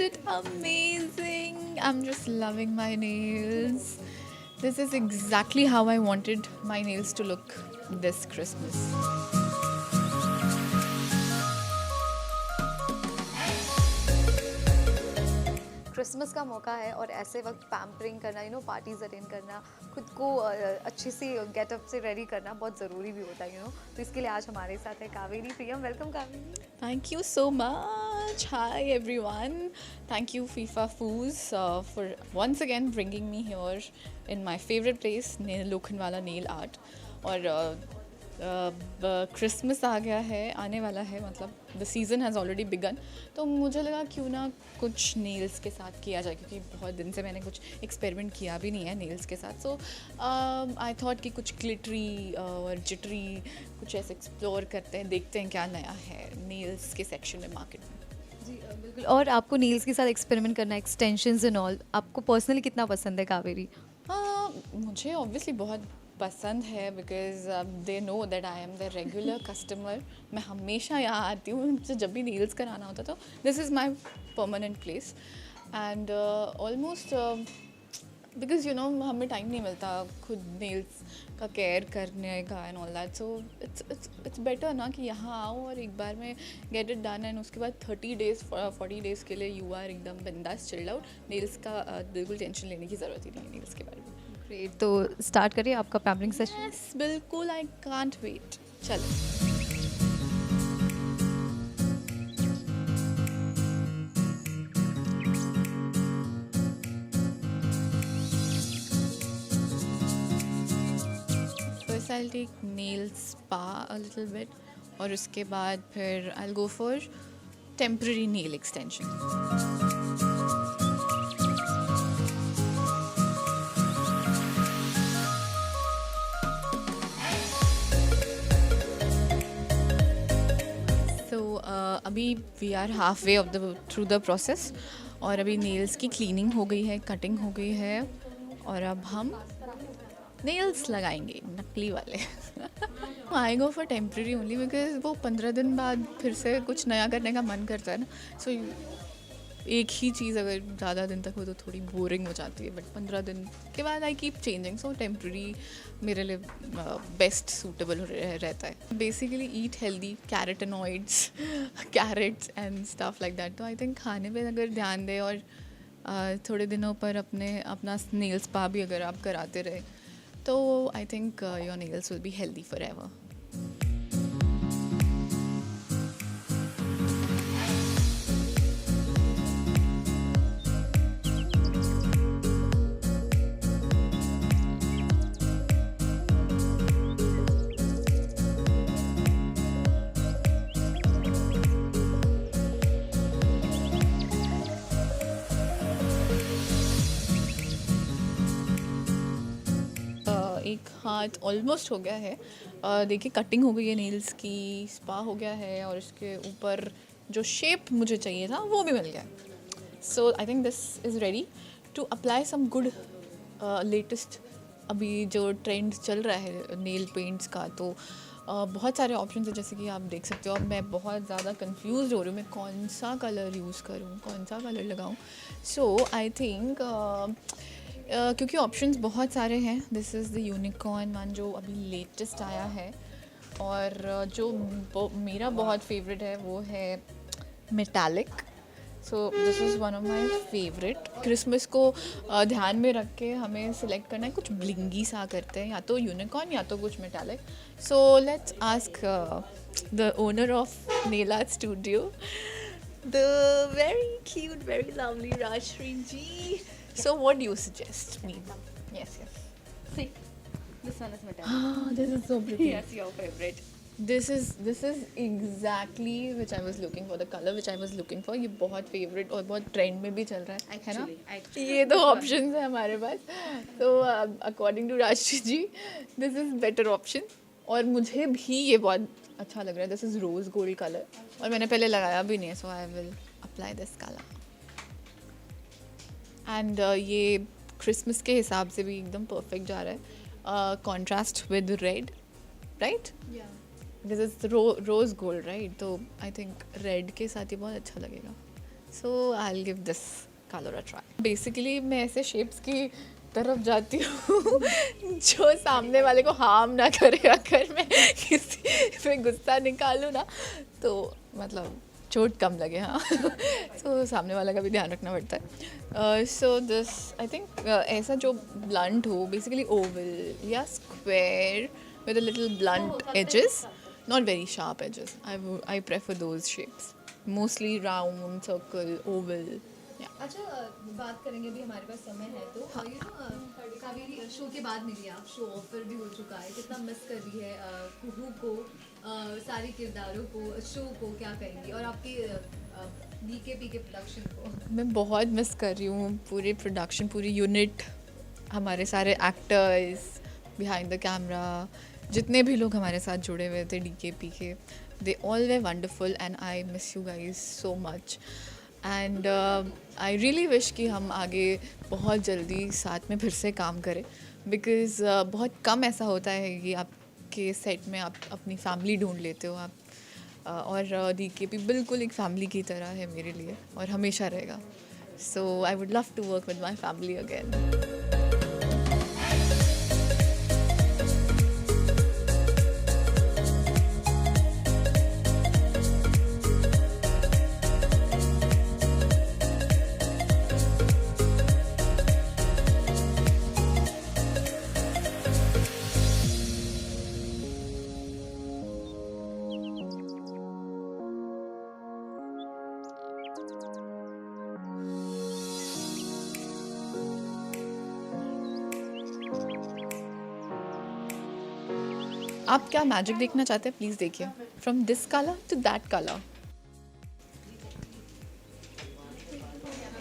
it amazing. I'm just loving my nails. This is exactly how I wanted my nails to look this Christmas. Christmas का मौका है और ऐसे वक्त pampering करना, पार्टीज अटेंड करना, खुद को अच्छे से गेटअप से रेडी करना बहुत ज़रूरी भी होता है, तो इसके लिए आज हमारे साथ है Kaveri Priyam. Welcome Kaveri. Thank you so much. Hi everyone. Thank you FIFA Foos for once again bringing me here in my favorite place, Lokhandwala Nail Art. और क्रिसमस आ गया है, आने वाला है, मतलब the season has already begun. तो मुझे लगा क्यों ना कुछ नेल्स के साथ किया जाए, क्योंकि बहुत दिन से मैंने कुछ एक्सपेरिमेंट किया भी नहीं है नेल्स के साथ। सो आई थॉट कि कुछ ग्लिटरी और जिटरी कुछ ऐसे एक्सप्लोर करते हैं, देखते हैं क्या नया है नेल्स के सेक्शन में मार्केट में। जी बिल्कुल। और आपको नेल्स के साथ एक्सपेरिमेंट करना, एक्सटेंशंस एंड ऑल, आपको पर्सनली कितना पसंद है कावेरी? मुझे ऑब्वियसली बहुत पसंद है, because they know that I am the regular customer. मैं हमेशा यहाँ आती हूँ, मुझे जब भी नेल्स कराना होता तो this is my permanent place. And almost because हमें टाइम नहीं मिलता खुद नेल्स का केयर करने का and all that. So it's better ना कि यहाँ आओ और एक बार में गेट इट डन, एंड उसके बाद 30 डेज़ 40 डेज़ के लिए यू आर एकदम बिंदास चिल्ड आउट। नेल्स का बिल्कुल टेंशन लेने की ज़रूरत ही नहीं है नेल्स के बारे में। ग्रेट, तो स्टार्ट करिए आपका पैम्परिंग सेशन। यस बिल्कुल, आई कांट वेट। चलो। First I will take nail spa a little bit, और उसके बाद फिर I will go for temporary nail extension. अभी we are half way of the through the process, और अभी nails की क्लीनिंग हो गई है, कटिंग हो गई है, और अब हम नेल्स लगाएंगे नकली वाले। I go for temporary only because वो 15 दिन बाद फिर से कुछ नया करने का मन करता है ना। सो एक ही चीज़ अगर ज़्यादा दिन तक हो तो थोड़ी बोरिंग हो जाती है, बट 15 दिन के बाद I keep changing. So temporary मेरे लिए बेस्ट सूटेबल रहता है। Basically eat healthy, carotenoids, carrots and stuff like that. तो आई थिंक खाने पे अगर ध्यान दें और थोड़े दिनों पर अपना नेल स्पा भी अगर आप कराते रहे तो I think your nails will be healthy for ever. एक हाथ ऑलमोस्ट हो गया है। देखिए कटिंग हो गई है नेल्स की, स्पा हो गया है, और उसके ऊपर जो शेप मुझे चाहिए था वो भी मिल गया। So I think this is ready to apply some good latest अभी जो ट्रेंड चल रहा है नेल पेंट्स का। तो बहुत सारे ऑप्शन है, जैसे कि आप देख सकते हो। अब मैं बहुत ज़्यादा कंफ्यूज हो रही हूँ, मैं कौन सा कलर यूज़ करूँ, कौन सा कलर लगाऊँ। सो आई थिंक क्योंकि ऑप्शंस बहुत सारे हैं, this is the unicorn one जो अभी लेटेस्ट आया है, और जो मेरा बहुत फेवरेट है वो है metallic. So this is one of my favourite. Christmas को ध्यान में रख के हमें सिलेक्ट करना है, कुछ ब्लिंगी सा करते हैं, या तो यूनिकॉर्न या तो कुछ metallic. So let's ask the owner of nail art studio, the very cute, very lovely Rajshri ji. So what do you suggest me? Yes. See, this one is metallic. This is so pretty. Yes, your favorite. This is exactly which I was looking for, the color which I was looking for. ये बहुत favorite और बहुत trend में भी चल रहा है, है ना? ये दो options हैं हमारे पास। So according to Rajshri ji, this is better option. और मुझे भी ये बहुत अच्छा लग रहा है। This is rose gold color, और मैंने पहले लगाया भी नहीं है, so I will apply this color. And ये क्रिसमस के हिसाब से भी एकदम परफेक्ट जा रहा है। Contrast with red, right? Because it's rose gold, right? तो आई थिंक रेड के साथ ये बहुत अच्छा लगेगा। So I will give this colour a try. Basically मैं ऐसे शेप्स की तरफ जाती हूँ जो सामने वाले को हार्म ना करे. अगर मैं किसी पे गुस्सा निकालूँ ना तो मतलब चोट कम लगे. हाँ. सो सामने वाला का भी ध्यान रखना पड़ता है. सो दिस आई थिंक ऐसा जो ब्लंट हो, बेसिकली ओवल या square with a little blunt edges, not very sharp edges. I prefer those shapes. Mostly round, circle, oval. Yeah. अच्छा, बात करेंगे अभी हमारे पास समय है तो ये जो कावेरी शो के बाद मिली आप, शो ऑफर भी हो चुका है, कितना मिस कर रही है कुहू को, सारे किरदारों को, शो को क्या कहेंगी, और आपके बीकेपी के प्रोडक्शन को? मैं बहुत मिस कर रही हूँ पूरे प्रोडक्शन, पूरी यूनिट, हमारे सारे एक्टर्स बिहाइंड द कैमरा, जितने भी लोग हमारे साथ जुड़े हुए थे डीकेपी के. They all way wonderful and I miss you guys so much. And I really wish कि हम आगे बहुत जल्दी साथ में फिर से काम करें, बिकॉज़ बहुत कम ऐसा होता है कि आपके सेट में आप अपनी फैमिली ढूंढ लेते हो. आप और डीकेपी बिल्कुल एक फैमिली की तरह है मेरे लिए और हमेशा रहेगा. So I would love to work with my family again. आप क्या मैजिक देखना चाहते हैं, प्लीज़ देखिए. From this colour to that colour.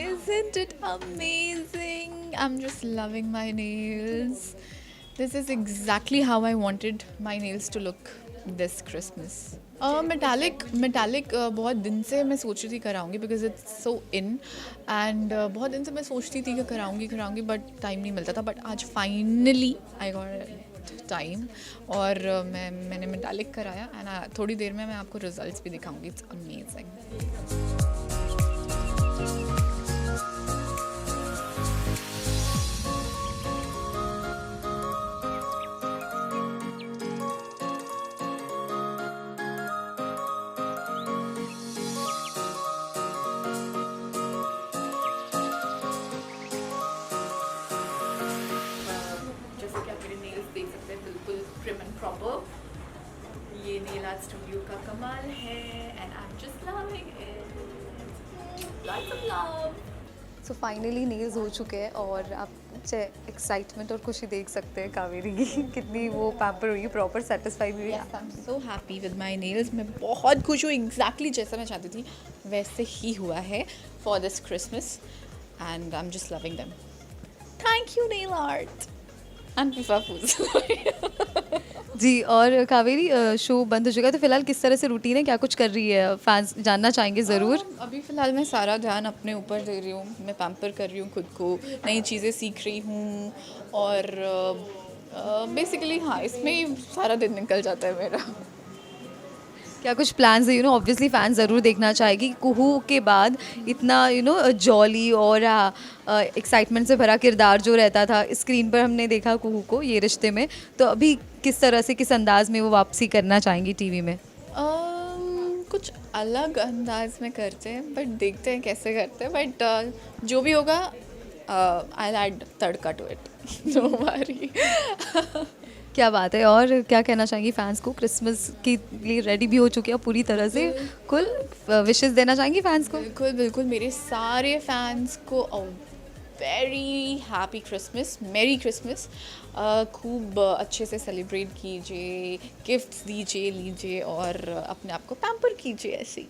Isn't it amazing? I'm just loving my nails. This is exactly how I wanted my nails to look this Christmas. Metallic बहुत दिन से मैं सोच रही थी कराऊंगी because it's so in. And बहुत दिन से मैं सोचती थी कि कराऊंगी बट टाइम नहीं मिलता था. बट आज फाइनली आई गॉट टाइम और मैंने मेटालिक कराया. एंड थोड़ी देर में मैं आपको रिजल्ट्स भी दिखाऊंगी. It's amazing. जैसे कि आप मेरे नेल्स देख सकते हैं, बिल्कुल ट्रिम एंड प्रॉपर. ये नेल आर्ट स्टूडियो का कमाल है and I am just loving it. Lots of love. So finally nails हो चुके हैं और आप एक्साइटमेंट और खुशी देख सकते हैं कावेरी की, कितनी वो पैम्पर हुई, प्रॉपर सेटिस्फाई हुई है. I am so happy with my nails. मैं बहुत खुश हूँ. एग्जैक्टली जैसा मैं चाहती थी वैसे ही हुआ है for this Christmas and I am just loving them. Thank you nail art and FIFA foods. जी, और कावेरी शो बंद हो चुका है तो फिलहाल किस तरह से रूटीन है, क्या कुछ कर रही है, फैंस जानना चाहेंगे ज़रूर. अभी फ़िलहाल मैं सारा ध्यान अपने ऊपर दे रही हूँ. मैं पैम्पर कर रही हूँ खुद को, नई चीज़ें सीख रही हूँ और बेसिकली हाँ, इसमें ही सारा दिन निकल जाता है मेरा. क्या कुछ प्लान्स है, ऑब्वियसली फैंस ज़रूर देखना चाहेगी. कुहू के बाद इतना जॉली और एक्साइटमेंट से भरा किरदार जो रहता था स्क्रीन पर, हमने देखा कुहू को ये रिश्ते में, तो अभी किस तरह से, किस अंदाज में वो वापसी करना चाहेंगी टीवी में? कुछ अलग अंदाज में करते हैं बट देखते हैं कैसे करते हैं. बट जो भी होगा I will add tadka to it. No worry. क्या बात है. और क्या कहना चाहेंगी फैंस को? क्रिसमस के लिए रेडी भी हो चुके हैं पूरी तरह से, कुल विशेस देना चाहेंगी फैंस को? बिल्कुल बिल्कुल. मेरे सारे फैंस को वेरी हैप्पी क्रिसमस, मेरी क्रिसमस. खूब अच्छे से सेलिब्रेट कीजिए, गिफ्ट्स दीजिए, लीजिए और अपने आप को पैम्पर कीजिए ऐसे ही.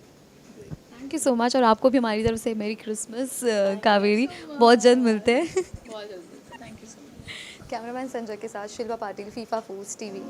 Thank you so much. और आपको भी हमारी तरफ से मेरी क्रिसमस कावेरी. बहुत जल्द मिलते हैं. बहुत जल्दी. Thank you so much. Cameraman Sanjay के साथ Shilpa Patil, FIFA foods TV.